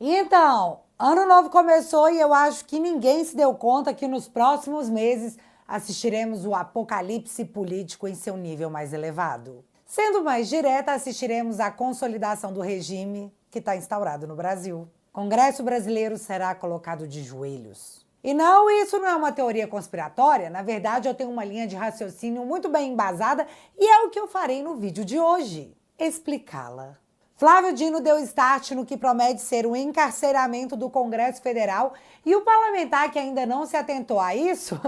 Então, ano novo começou e eu acho que ninguém se deu conta que nos próximos meses assistiremos o apocalipse político em seu nível mais elevado. Sendo mais direta, assistiremos à consolidação do regime que está instaurado no Brasil. O Congresso brasileiro será colocado de joelhos. E não, isso não é uma teoria conspiratória, na verdade eu tenho uma linha de raciocínio muito bem embasada e é o que eu farei no vídeo de hoje, explicá-la. Flávio Dino deu start no que promete ser o encarceramento do Congresso Federal e o parlamentar que ainda não se atentou a isso,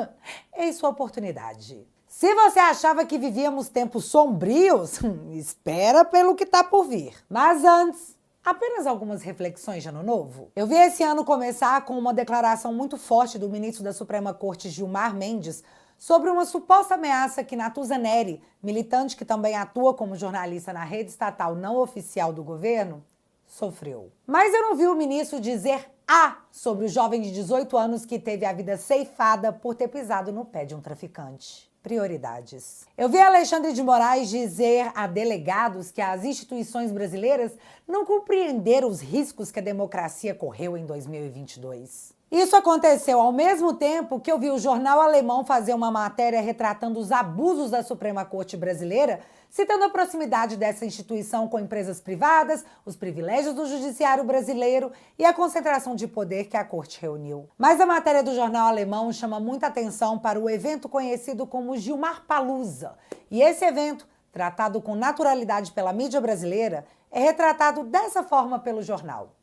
é sua oportunidade. Se você achava que vivíamos tempos sombrios, espera pelo que está por vir. Mas antes, apenas algumas reflexões de ano novo. Eu vi esse ano começar com uma declaração muito forte do ministro da Suprema Corte, Gilmar Mendes, sobre uma suposta ameaça que Natuza Neri, militante que também atua como jornalista na rede estatal não oficial do governo, sofreu. Mas eu não vi o ministro dizer A sobre o jovem de 18 anos que teve a vida ceifada por ter pisado no pé de um traficante. Prioridades. Eu vi Alexandre de Moraes dizer a delegados que as instituições brasileiras não compreenderam os riscos que a democracia correu em 2022. Isso aconteceu ao mesmo tempo que eu vi o jornal alemão fazer uma matéria retratando os abusos da Suprema Corte brasileira, citando a proximidade dessa instituição com empresas privadas, os privilégios do judiciário brasileiro e a concentração de poder que a corte reuniu. Mas a matéria do jornal alemão chama muita atenção para o evento conhecido como Gilmarpalooza. E esse evento, tratado com naturalidade pela mídia brasileira, é retratado dessa forma pelo jornal.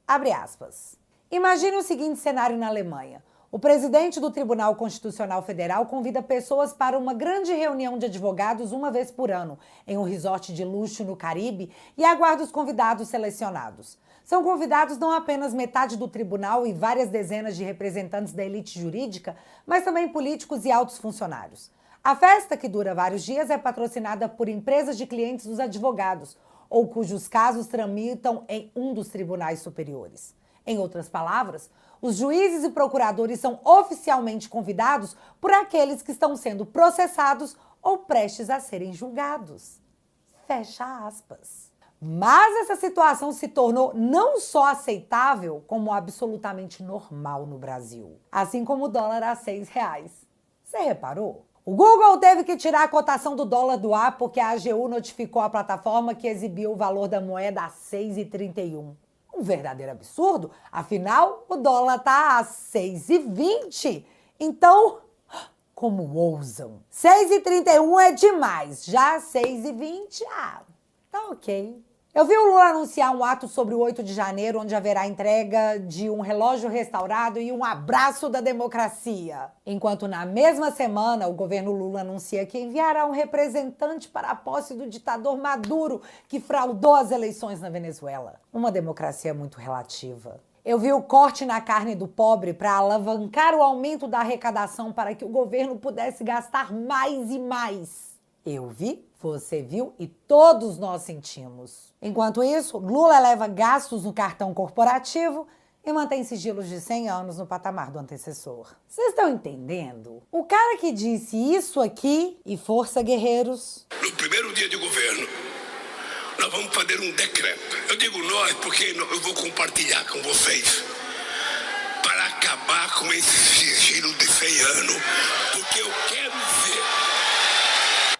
Abre aspas. Imagine o seguinte cenário na Alemanha. O presidente do Tribunal Constitucional Federal convida pessoas para uma grande reunião de advogados uma vez por ano, em um resort de luxo no Caribe, e aguarda os convidados selecionados. São convidados não apenas metade do tribunal e várias dezenas de representantes da elite jurídica, mas também políticos e altos funcionários. A festa, que dura vários dias, é patrocinada por empresas de clientes dos advogados, ou cujos casos tramitam em um dos tribunais superiores. Em outras palavras, os juízes e procuradores são oficialmente convidados por aqueles que estão sendo processados ou prestes a serem julgados. Fecha aspas. Mas essa situação se tornou não só aceitável, como absolutamente normal no Brasil. Assim como o dólar a R$6. Você reparou? O Google teve que tirar a cotação do dólar do ar porque a AGU notificou a plataforma que exibiu o valor da moeda a R$6,31. Um verdadeiro absurdo, afinal o dólar está a 6,20. Então, como ousam? 6,31 é demais, já 6,20, tá ok. Eu vi o Lula anunciar um ato sobre o 8 de janeiro, onde haverá entrega de um relógio restaurado e um abraço da democracia. Enquanto na mesma semana o governo Lula anuncia que enviará um representante para a posse do ditador Maduro, que fraudou as eleições na Venezuela. Uma democracia muito relativa. Eu vi o corte na carne do pobre para alavancar o aumento da arrecadação para que o governo pudesse gastar mais e mais. Eu vi, você viu e todos nós sentimos. Enquanto isso, Lula eleva gastos no cartão corporativo e mantém sigilos de 100 anos no patamar do antecessor. Vocês estão entendendo? O cara que disse isso aqui, e força guerreiros... No primeiro dia de governo, nós vamos fazer um decreto. Eu digo nós porque eu vou compartilhar com vocês. Para acabar com esse sigilo de 100 anos, porque eu quero ver...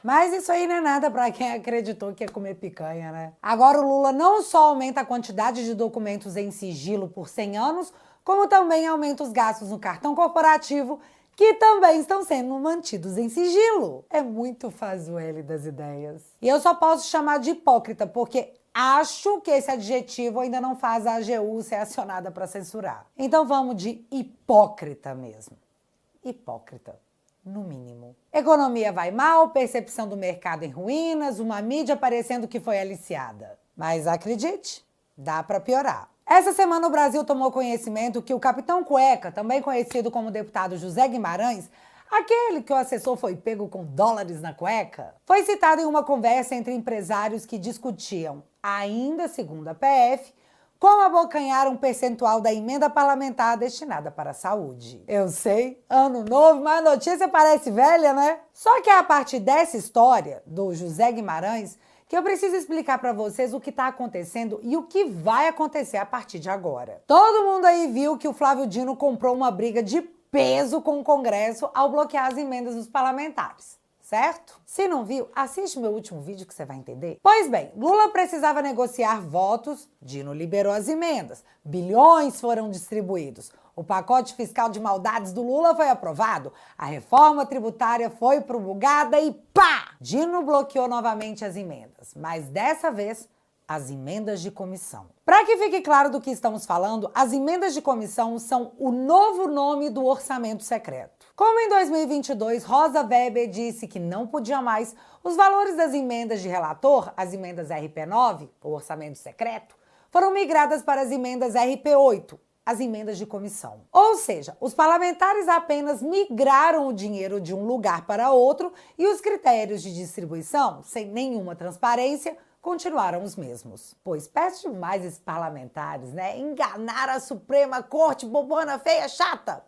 Mas isso aí não é nada para quem acreditou que ia comer picanha, né? Agora o Lula não só aumenta a quantidade de documentos em sigilo por 100 anos, como também aumenta os gastos no cartão corporativo, que também estão sendo mantidos em sigilo. É muito Fasuele das ideias. E eu só posso chamar de hipócrita, porque acho que esse adjetivo ainda não faz a AGU ser acionada para censurar. Então vamos de hipócrita mesmo. Hipócrita. No mínimo. Economia vai mal, percepção do mercado em ruínas, uma mídia parecendo que foi aliciada. Mas acredite, dá para piorar. Essa semana o Brasil tomou conhecimento que o Capitão Cueca, também conhecido como deputado José Guimarães, aquele que o assessor foi pego com dólares na cueca, foi citado em uma conversa entre empresários que discutiam, ainda segundo a PF, como abocanhar um percentual da emenda parlamentar destinada para a saúde. Eu sei, ano novo, mas a notícia parece velha, né? Só que é a partir dessa história, do José Guimarães, que eu preciso explicar para vocês o que está acontecendo e o que vai acontecer a partir de agora. Todo mundo aí viu que o Flávio Dino comprou uma briga de peso com o Congresso ao bloquear as emendas dos parlamentares. Certo? Se não viu, assiste meu último vídeo que você vai entender. Pois bem, Lula precisava negociar votos, Dino liberou as emendas, bilhões foram distribuídos, o pacote fiscal de maldades do Lula foi aprovado, a reforma tributária foi promulgada e pá! Dino bloqueou novamente as emendas, mas dessa vez as emendas de comissão. Para que fique claro do que estamos falando, as emendas de comissão são o novo nome do orçamento secreto. Como em 2022, Rosa Weber disse que não podia mais, os valores das emendas de relator, as emendas RP9, o orçamento secreto, foram migradas para as emendas RP8, as emendas de comissão. Ou seja, os parlamentares apenas migraram o dinheiro de um lugar para outro e os critérios de distribuição, sem nenhuma transparência, continuaram os mesmos. Pois pede demais esses parlamentares, né? Enganar a Suprema Corte, bobona, feia, chata.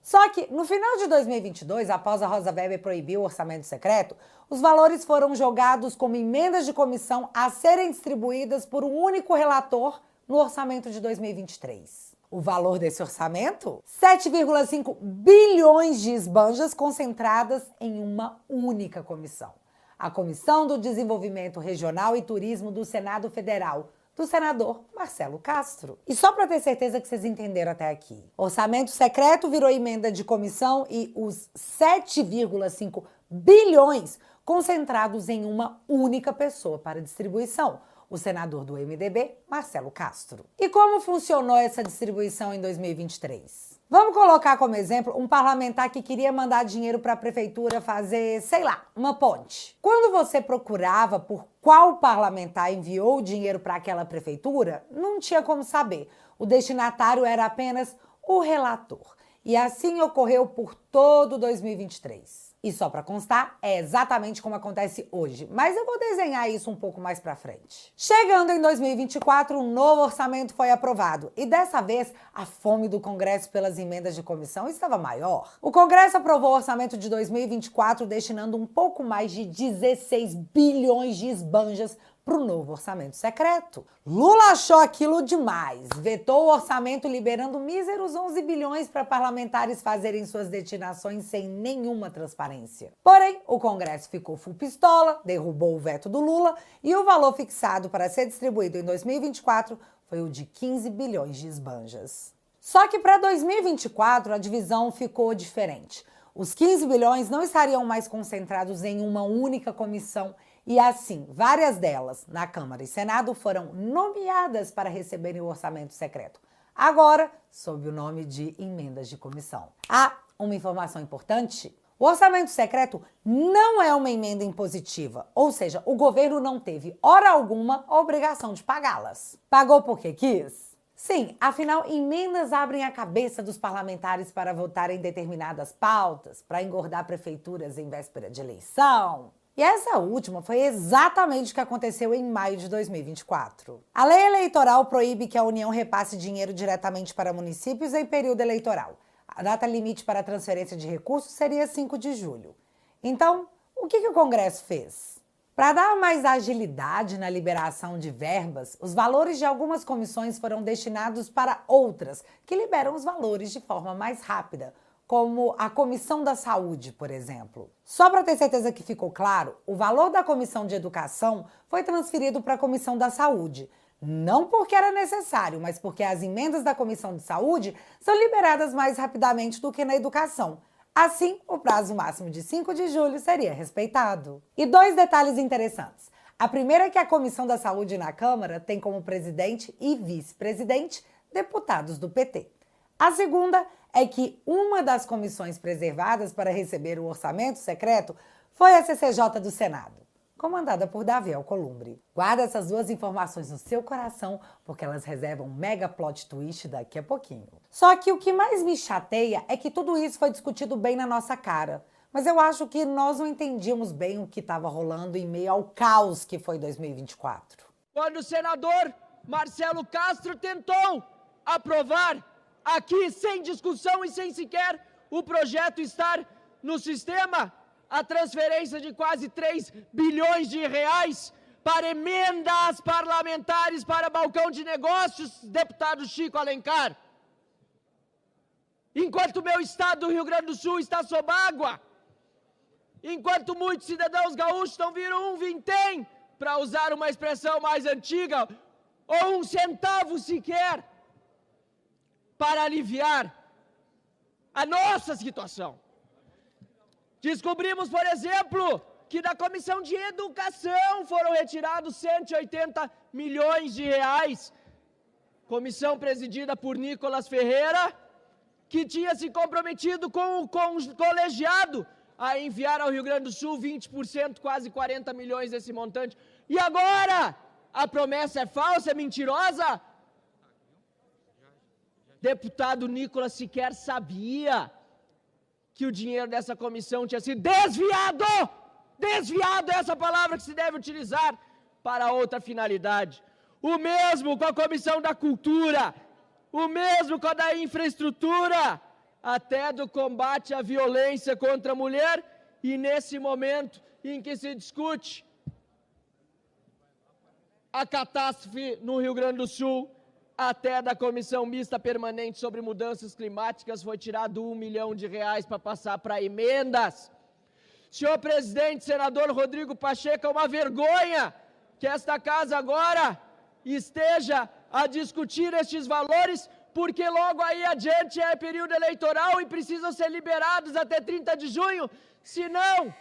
Só que, no final de 2022, após a Rosa Weber proibir o orçamento secreto, os valores foram jogados como emendas de comissão a serem distribuídas por um único relator no orçamento de 2023. O valor desse orçamento? 7,5 bilhões de esbanjas concentradas em uma única comissão. A Comissão do Desenvolvimento Regional e Turismo do Senado Federal, do senador Marcelo Castro. E só para ter certeza que vocês entenderam até aqui, orçamento secreto virou emenda de comissão e os 7,5 bilhões concentrados em uma única pessoa para distribuição, o senador do MDB, Marcelo Castro. E como funcionou essa distribuição em 2023? Vamos colocar como exemplo um parlamentar que queria mandar dinheiro para a prefeitura fazer, sei lá, uma ponte. Quando você procurava por qual parlamentar enviou o dinheiro para aquela prefeitura, não tinha como saber. O destinatário era apenas o relator. E assim ocorreu por todo 2023. E só para constar, é exatamente como acontece hoje, mas eu vou desenhar isso um pouco mais para frente. Chegando em 2024, um novo orçamento foi aprovado e dessa vez a fome do Congresso pelas emendas de comissão estava maior. O Congresso aprovou o orçamento de 2024 destinando um pouco mais de 16 bilhões de esbanjas para o novo orçamento secreto. Lula achou aquilo demais, vetou o orçamento liberando míseros 11 bilhões para parlamentares fazerem suas destinações sem nenhuma transparência. Porém, o Congresso ficou full pistola, derrubou o veto do Lula e o valor fixado para ser distribuído em 2024 foi o de 15 bilhões de esbanjas. Só que para 2024 a divisão ficou diferente. Os 15 bilhões não estariam mais concentrados em uma única comissão e assim, várias delas, na Câmara e Senado, foram nomeadas para receberem o orçamento secreto. Agora, sob o nome de emendas de comissão. Ah, uma informação importante. O orçamento secreto não é uma emenda impositiva, ou seja, o governo não teve, hora alguma, a obrigação de pagá-las. Pagou porque quis? Sim, afinal, emendas abrem a cabeça dos parlamentares para votarem determinadas pautas, para engordar prefeituras em véspera de eleição. E essa última foi exatamente o que aconteceu em maio de 2024. A lei eleitoral proíbe que a União repasse dinheiro diretamente para municípios em período eleitoral. A data limite para a transferência de recursos seria 5 de julho. Então, o que o Congresso fez? Para dar mais agilidade na liberação de verbas, os valores de algumas comissões foram destinados para outras, que liberam os valores de forma mais rápida, como a Comissão da Saúde, por exemplo. Só para ter certeza que ficou claro, o valor da Comissão de Educação foi transferido para a Comissão da Saúde. Não porque era necessário, mas porque as emendas da Comissão de Saúde são liberadas mais rapidamente do que na educação. Assim, o prazo máximo de 5 de julho seria respeitado. E 2 detalhes interessantes. A primeira é que a Comissão da Saúde na Câmara tem como presidente e vice-presidente deputados do PT. A segunda é que uma das comissões preservadas para receber o orçamento secreto foi a CCJ do Senado, comandada por Davi Alcolumbre. Guarda essas 2 informações no seu coração, porque elas reservam um mega plot twist daqui a pouquinho. Só que o que mais me chateia é que tudo isso foi discutido bem na nossa cara, mas eu acho que nós não entendíamos bem o que estava rolando em meio ao caos que foi 2024. Quando o senador Marcelo Castro tentou aprovar aqui, sem discussão e sem sequer o projeto estar no sistema, a transferência de quase 3 bilhões de reais para emendas parlamentares para balcão de negócios, deputado Chico Alencar. Enquanto meu estado do Rio Grande do Sul está sob água, enquanto muitos cidadãos gaúchos não viram um vintém, para usar uma expressão mais antiga, ou um centavo sequer, para aliviar a nossa situação. Descobrimos, por exemplo, que da Comissão de Educação foram retirados 180 milhões de reais, comissão presidida por Nicolas Ferreira, que tinha se comprometido com o colegiado a enviar ao Rio Grande do Sul 20%, quase 40 milhões desse montante. E agora? A promessa é falsa, é mentirosa? Deputado Nicolas sequer sabia que o dinheiro dessa comissão tinha sido desviado! Desviado é essa palavra que se deve utilizar para outra finalidade. O mesmo com a Comissão da Cultura, o mesmo com a da Infraestrutura, até do combate à violência contra a mulher, e nesse momento em que se discute a catástrofe no Rio Grande do Sul, até da Comissão Mista Permanente sobre Mudanças Climáticas foi tirado R$1 milhão para passar para emendas. Senhor presidente, senador Rodrigo Pacheco, é uma vergonha que esta casa agora esteja a discutir estes valores, porque logo aí adiante é período eleitoral e precisam ser liberados até 30 de junho, senão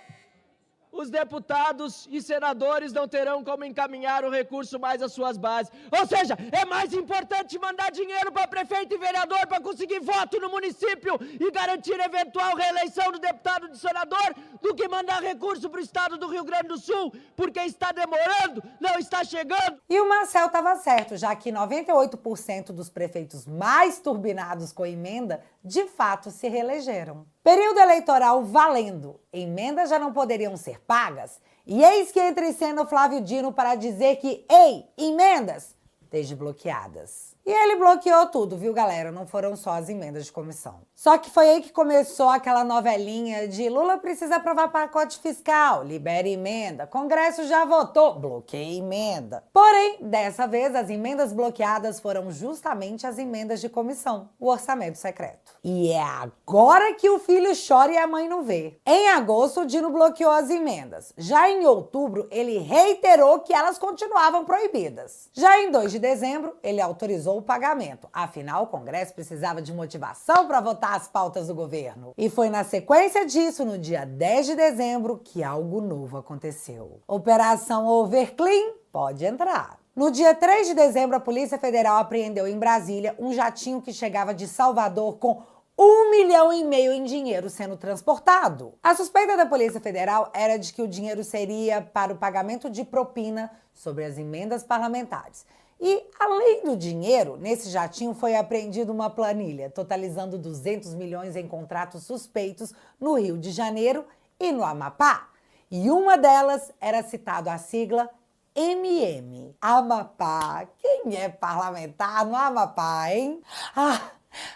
os deputados e senadores não terão como encaminhar o recurso mais às suas bases. Ou seja, é mais importante mandar dinheiro para prefeito e vereador para conseguir voto no município e garantir eventual reeleição do deputado e do senador do que mandar recurso para o estado do Rio Grande do Sul, porque está demorando, não está chegando. E o Marcel estava certo, já que 98% dos prefeitos mais turbinados com emenda, de fato, se reelegeram. Período eleitoral valendo. Emendas já não poderiam ser pagas. E eis que entra em cena o Flávio Dino para dizer que, ei, emendas, desbloqueadas. E ele bloqueou tudo, viu, galera? Não foram só as emendas de comissão. Só que foi aí que começou aquela novelinha de Lula precisa aprovar pacote fiscal, libere emenda, Congresso já votou, bloqueia emenda. Porém, dessa vez, as emendas bloqueadas foram justamente as emendas de comissão, o orçamento secreto. E é agora que o filho chora e a mãe não vê. Em agosto, o Dino bloqueou as emendas. Já em outubro, ele reiterou que elas continuavam proibidas. Já em 2 de dezembro, ele autorizou o pagamento. Afinal, o Congresso precisava de motivação para votar as pautas do governo. E foi na sequência disso, no dia 10 de dezembro, que algo novo aconteceu. Operação Overclean pode entrar. No dia 3 de dezembro, a Polícia Federal apreendeu em Brasília um jatinho que chegava de Salvador com R$1,5 milhão em dinheiro sendo transportado. A suspeita da Polícia Federal era de que o dinheiro seria para o pagamento de propina sobre as emendas parlamentares. E, além do dinheiro, nesse jatinho foi apreendida uma planilha, totalizando 200 milhões em contratos suspeitos no Rio de Janeiro e no Amapá. E uma delas era citado a sigla MM. Amapá. Quem é parlamentar no Amapá, hein?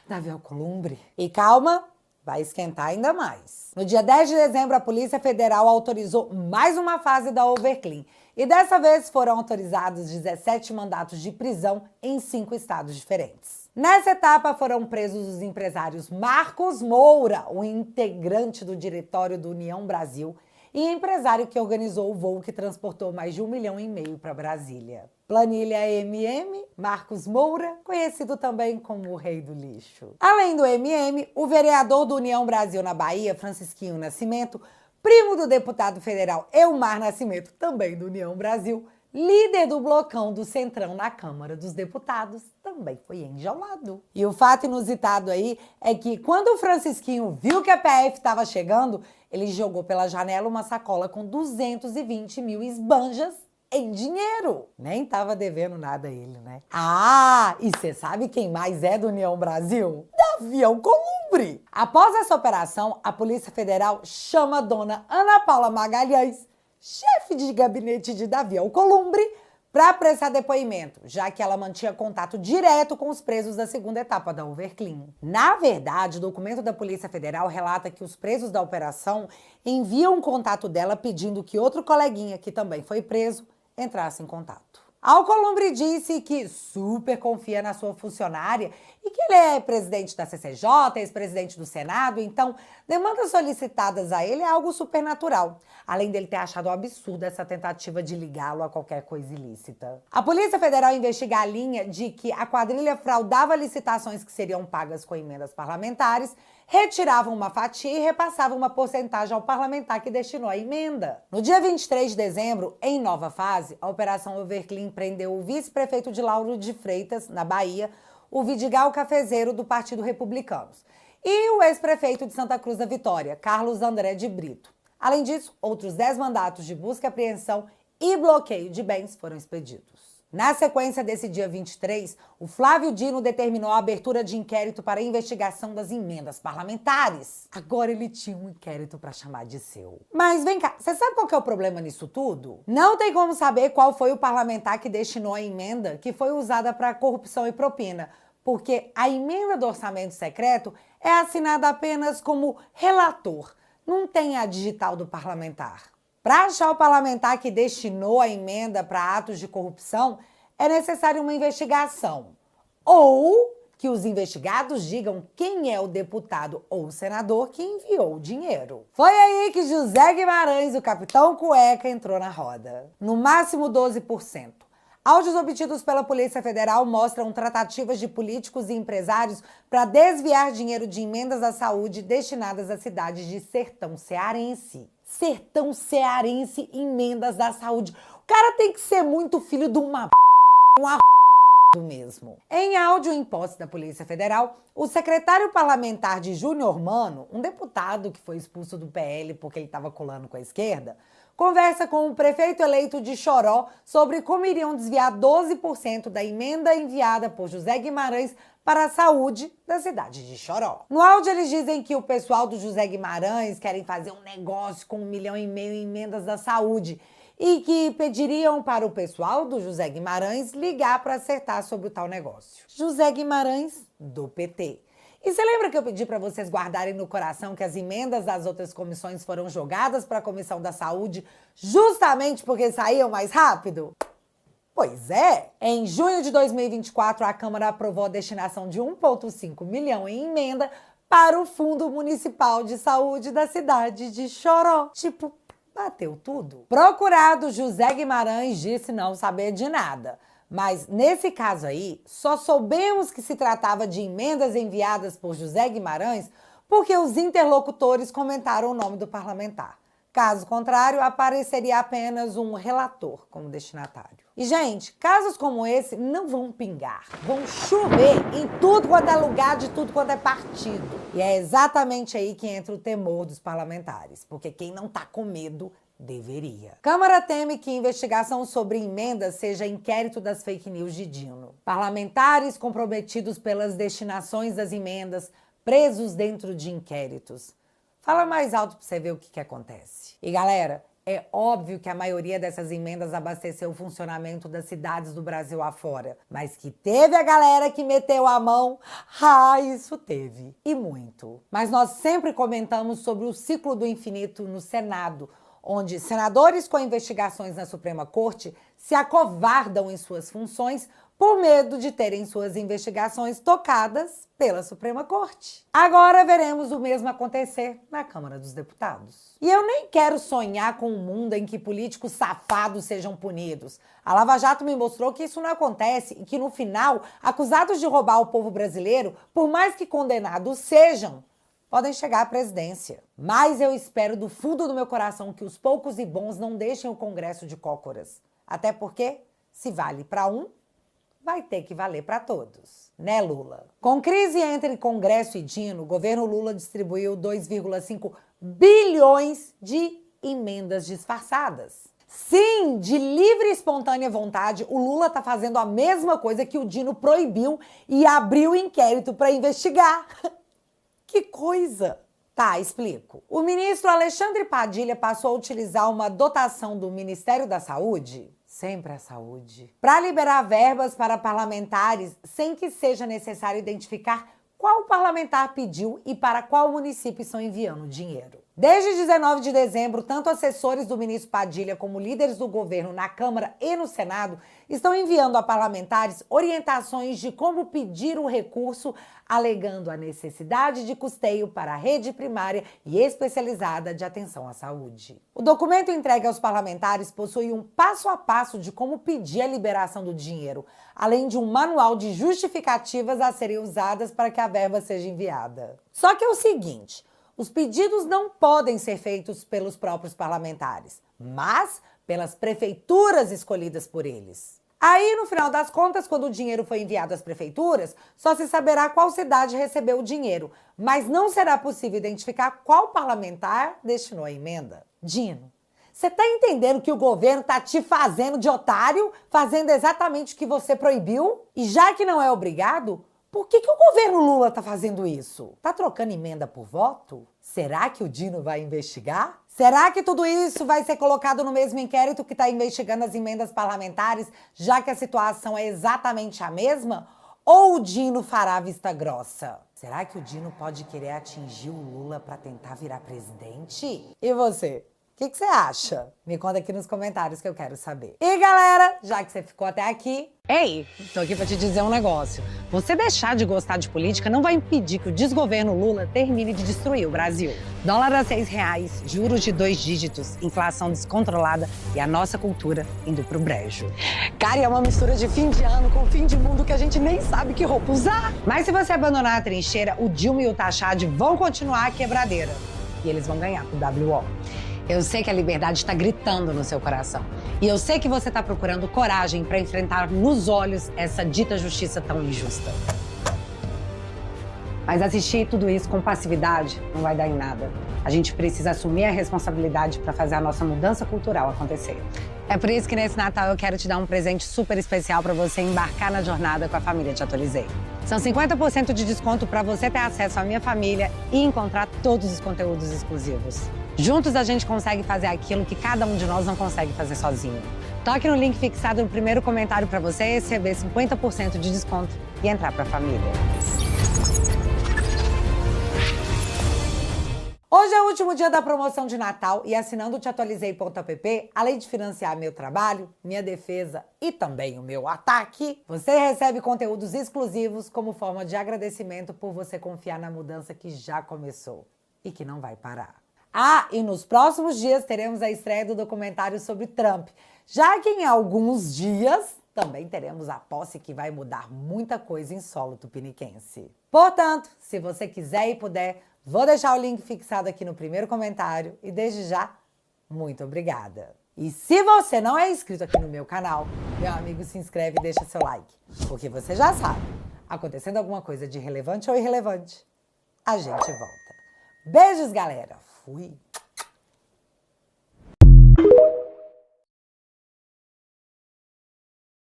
Davi Alcolumbre. E calma, vai esquentar ainda mais. No dia 10 de dezembro, a Polícia Federal autorizou mais uma fase da Overclean. E dessa vez foram autorizados 17 mandatos de prisão em 5 estados diferentes. Nessa etapa foram presos os empresários Marcos Moura, o integrante do diretório do União Brasil, e empresário que organizou o voo que transportou mais de R$1,5 milhão para Brasília. Planilha MM, Marcos Moura, conhecido também como o Rei do Lixo. Além do MM, o vereador do União Brasil na Bahia, Francisquinho Nascimento, primo do deputado federal Elmar Nascimento, também do União Brasil, líder do blocão do Centrão na Câmara dos Deputados, também foi enjaulado. E o fato inusitado aí é que quando o Francisquinho viu que a PF estava chegando, ele jogou pela janela uma sacola com 220 mil esbanjas em dinheiro. Nem tava devendo nada a ele, né? E você sabe quem mais é do União Brasil? Davi Alcolumbre! Após essa operação, a Polícia Federal chama a dona Ana Paula Magalhães, chefe de gabinete de Davi Alcolumbre, para prestar depoimento, já que ela mantinha contato direto com os presos da segunda etapa da Overclean. Na verdade, o documento da Polícia Federal relata que os presos da operação enviam um contato dela pedindo que outro coleguinha, que também foi preso, entrasse em contato. Alcolumbre disse que super confia na sua funcionária e que ele é presidente da CCJ, ex-presidente do Senado, então demandas solicitadas a ele é algo supernatural, além dele ter achado um absurdo essa tentativa de ligá-lo a qualquer coisa ilícita. A Polícia Federal investiga a linha de que a quadrilha fraudava licitações que seriam pagas com emendas parlamentares, retiravam uma fatia e repassavam uma porcentagem ao parlamentar que destinou a emenda. No dia 23 de dezembro, em nova fase, a Operação Overclean prendeu o vice-prefeito de Lauro de Freitas, na Bahia, o Vidigal Cafezeiro, do Partido Republicanos, e o ex-prefeito de Santa Cruz da Vitória, Carlos André de Brito. Além disso, outros 10 mandatos de busca e apreensão e bloqueio de bens foram expedidos. Na sequência desse dia 23, o Flávio Dino determinou a abertura de inquérito para a investigação das emendas parlamentares. Agora ele tinha um inquérito para chamar de seu. Mas vem cá, você sabe qual que é o problema nisso tudo? Não tem como saber qual foi o parlamentar que destinou a emenda que foi usada para corrupção e propina, porque a emenda do orçamento secreto é assinada apenas como relator, não tem a digital do parlamentar. Para achar o parlamentar que destinou a emenda para atos de corrupção, é necessária uma investigação. Ou que os investigados digam quem é o deputado ou senador que enviou o dinheiro. Foi aí que José Guimarães, o capitão cueca, entrou na roda. No máximo 12%. Áudios obtidos pela Polícia Federal mostram tratativas de políticos e empresários para desviar dinheiro de emendas à saúde destinadas à cidade de Sertão Cearense. Sertão Cearense, emendas da saúde. O cara tem que ser muito filho de uma mesmo. Em áudio em posse da Polícia Federal, o secretário parlamentar de Júnior Mano, um deputado que foi expulso do PL porque ele estava colando com a esquerda, conversa com o prefeito eleito de Choró sobre como iriam desviar 12% da emenda enviada por José Guimarães para a saúde da cidade de Choró. No áudio eles dizem que o pessoal do José Guimarães querem fazer um negócio com 1,5 milhão em emendas da saúde e que pediriam para o pessoal do José Guimarães ligar para acertar sobre o tal negócio. José Guimarães, do PT. E você lembra que eu pedi para vocês guardarem no coração que as emendas das outras comissões foram jogadas para a Comissão da Saúde justamente porque saíam mais rápido? Pois é! Em junho de 2024, a Câmara aprovou a destinação de 1,5 milhão em emenda para o Fundo Municipal de Saúde da cidade de Choró. Tipo, bateu tudo. Procurado, José Guimarães disse não saber de nada. Mas, nesse caso aí, só soubemos que se tratava de emendas enviadas por José Guimarães porque os interlocutores comentaram o nome do parlamentar. Caso contrário, apareceria apenas um relator como destinatário. E, gente, casos como esse não vão pingar, vão chover em tudo quanto é lugar, de tudo quanto é partido. E é exatamente aí que entra o temor dos parlamentares, porque quem não tá com medo deveria. Câmara teme que investigação sobre emendas seja inquérito das fake news de Dino. Parlamentares comprometidos pelas destinações das emendas, presos dentro de inquéritos. Fala mais alto pra você ver o que acontece. E galera, é óbvio que a maioria dessas emendas abasteceu o funcionamento das cidades do Brasil afora. Mas que teve a galera que meteu a mão, isso teve. E muito. Mas nós sempre comentamos sobre o ciclo do infinito no Senado, onde senadores com investigações na Suprema Corte se acovardam em suas funções por medo de terem suas investigações tocadas pela Suprema Corte. Agora veremos o mesmo acontecer na Câmara dos Deputados. E eu nem quero sonhar com um mundo em que políticos safados sejam punidos. A Lava Jato me mostrou que isso não acontece e que, no final, acusados de roubar o povo brasileiro, por mais que condenados sejam, podem chegar à presidência. Mas eu espero do fundo do meu coração que os poucos e bons não deixem o Congresso de cócoras. Até porque, se vale para um, vai ter que valer para todos. Né, Lula? Com crise entre Congresso e Dino, o governo Lula distribuiu 2,5 bilhões de emendas disfarçadas. Sim, de livre e espontânea vontade, o Lula está fazendo a mesma coisa que o Dino proibiu e abriu inquérito para investigar. Que coisa! Tá, explico. O ministro Alexandre Padilha passou a utilizar uma dotação do Ministério da Saúde, sempre a saúde, para liberar verbas para parlamentares sem que seja necessário identificar qual parlamentar pediu e para qual município estão enviando o dinheiro. Desde 19 de dezembro, tanto assessores do ministro Padilha como líderes do governo na Câmara e no Senado estão enviando a parlamentares orientações de como pedir o recurso, alegando a necessidade de custeio para a rede primária e especializada de atenção à saúde. O documento entregue aos parlamentares possui um passo a passo de como pedir a liberação do dinheiro, além de um manual de justificativas a serem usadas para que a verba seja enviada. Só que é o seguinte: os pedidos não podem ser feitos pelos próprios parlamentares, mas pelas prefeituras escolhidas por eles. Aí, no final das contas, quando o dinheiro for enviado às prefeituras, só se saberá qual cidade recebeu o dinheiro, mas não será possível identificar qual parlamentar destinou a emenda. Dino, você tá entendendo que o governo tá te fazendo de otário, fazendo exatamente o que você proibiu? E já que não é obrigado, por que o governo Lula tá fazendo isso? Tá trocando emenda por voto? Será que o Dino vai investigar? Será que tudo isso vai ser colocado no mesmo inquérito que está investigando as emendas parlamentares, já que a situação é exatamente a mesma? Ou o Dino fará vista grossa? Será que o Dino pode querer atingir o Lula para tentar virar presidente? E você? O que você acha? Me conta aqui nos comentários que eu quero saber. E galera, já que você ficou até aqui... Ei, tô aqui pra te dizer um negócio. Você deixar de gostar de política não vai impedir que o desgoverno Lula termine de destruir o Brasil. Dólar a R$6, juros de 2 dígitos, inflação descontrolada e a nossa cultura indo pro brejo. Cara, é uma mistura de fim de ano com fim de mundo que a gente nem sabe que roupa usar. Mas se você abandonar a trincheira, o Dilma e o Taxade vão continuar a quebradeira. E eles vão ganhar pro WO. Eu sei que a liberdade está gritando no seu coração. E eu sei que você está procurando coragem para enfrentar nos olhos essa dita justiça tão injusta. Mas assistir tudo isso com passividade não vai dar em nada. A gente precisa assumir a responsabilidade para fazer a nossa mudança cultural acontecer. É por isso que nesse Natal eu quero te dar um presente super especial para você embarcar na jornada com a família Te Atualizei. São 50% de desconto para você ter acesso à minha família e encontrar todos os conteúdos exclusivos. Juntos a gente consegue fazer aquilo que cada um de nós não consegue fazer sozinho. Toque no link fixado no primeiro comentário para você receber 50% de desconto e entrar para a família. Hoje é o último dia da promoção de Natal e assinando o teatualizei.app, além de financiar meu trabalho, minha defesa e também o meu ataque, você recebe conteúdos exclusivos como forma de agradecimento por você confiar na mudança que já começou e que não vai parar. Ah, e nos próximos dias teremos a estreia do documentário sobre Trump, já que em alguns dias também teremos a posse que vai mudar muita coisa em solo tupiniquense. Portanto, se você quiser e puder, vou deixar o link fixado aqui no primeiro comentário e desde já, muito obrigada. E se você não é inscrito aqui no meu canal, meu amigo, se inscreve e deixa seu like, porque você já sabe, acontecendo alguma coisa de relevante ou irrelevante, a gente volta. Beijos, galera! Fui!